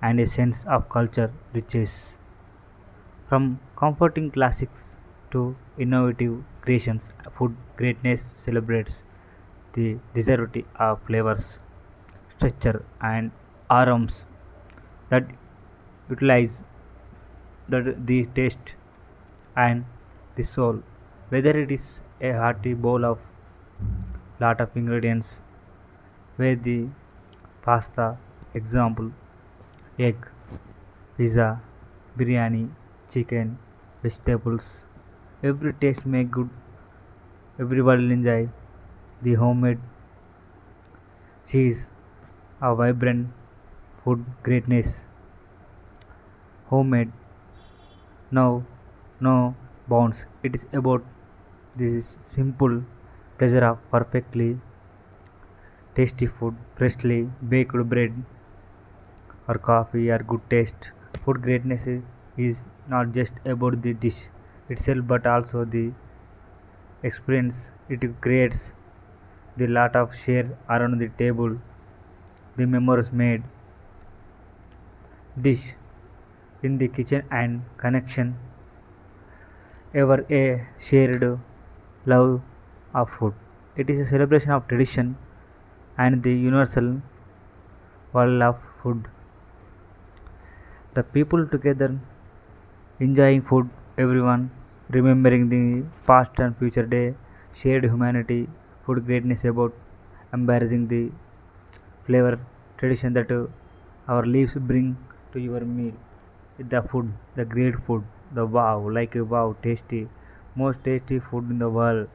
and a sense of culture riches. From comforting classics to innovative creations, food greatness celebrates the diversity of flavors, structure, and aromas that utilize the taste and the soul. Whether it is a hearty bowl of lot of ingredients, where the pasta, example, egg, pizza, biryani, chicken, vegetables, every taste make good. Everybody will enjoy the homemade cheese, a vibrant food greatness, homemade now no bounds. It is about this simple pleasure of perfectly tasty food, freshly baked bread or coffee or good taste. Food greatness is not just about the dish itself but also the experience it creates, the lot of share around the table, the memories made, dish in the kitchen and connection ever a shared love of food. It is a celebration of tradition and the universal world of food. The people together enjoying food, everyone remembering the past and future day, shared humanity, food greatness about embarrassing the flavor tradition that our lives bring to your meal. The food, the great food, the wow, like a wow, tasty, most tasty food in the world,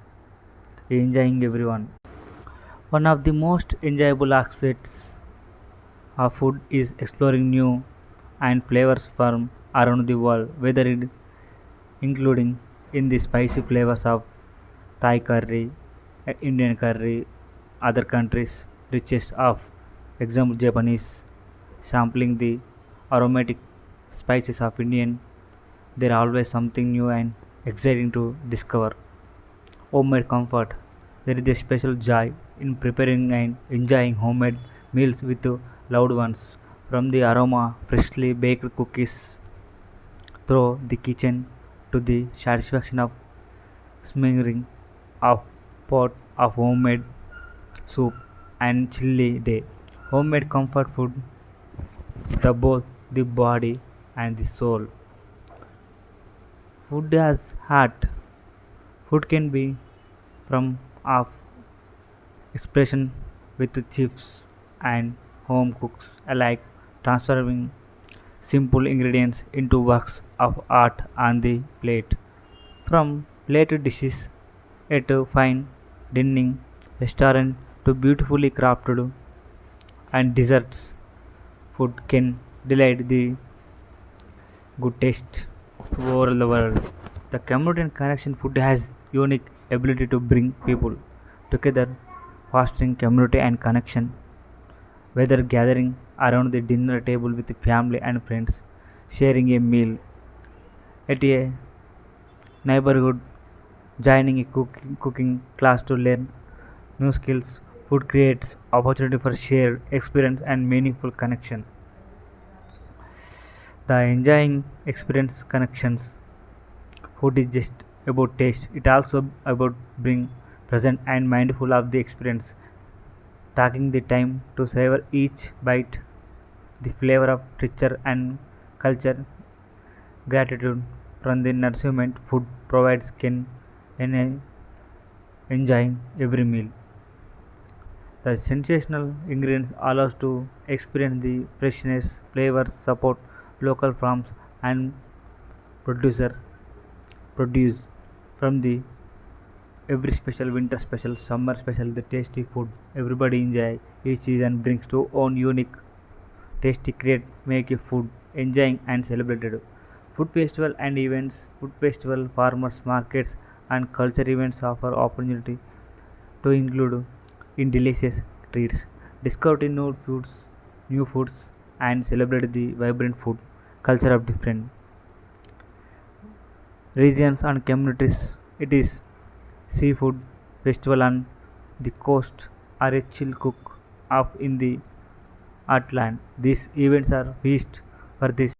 enjoying everyone. One of the most enjoyable aspects of food is exploring new and flavors from around the world, whether it including in the spicy flavors of Thai curry, Indian curry, other countries richest of example Japanese, sampling the aromatic spices of Indian. There always something new and exciting to discover. Homemade comfort. There is a special joy in preparing and enjoying homemade meals with loved ones. From the aroma freshly baked cookies through the kitchen to the satisfaction of smearing of pot of homemade soup and chilly day. Homemade comfort food, the both the body and the soul. Food has heart. Food can be from of expression with chefs and home cooks alike, transforming simple ingredients into works of art on the plate. From plated dishes at a fine dining restaurant to beautifully crafted and desserts, food can delight the good taste to all the world. The community and connection food has unique ability to bring people together, fostering community and connection. Whether gathering around the dinner table with the family and friends, sharing a meal at a neighborhood, joining a cooking class to learn new skills, food creates opportunity for shared experience and meaningful connection. The enjoying experience connections. Food is just about taste. It also about being present and mindful of the experience, taking the time to savor each bite, the flavor of richer and culture, gratitude from the nourishment food provides can in enjoying every meal. The sensational ingredients allow us to experience the freshness, flavors, support local farms and producer produce from the every special winter special summer special the tasty food everybody enjoy each season brings to own unique tasty create make a food enjoying and celebrated. Food festival and events, food festival, farmers markets and culture events offer opportunity to include in delicious treats, discover new foods and celebrate the vibrant food culture of different regions and communities. It is seafood festival on the coast or a chill cook off in the at land. These events are feast for this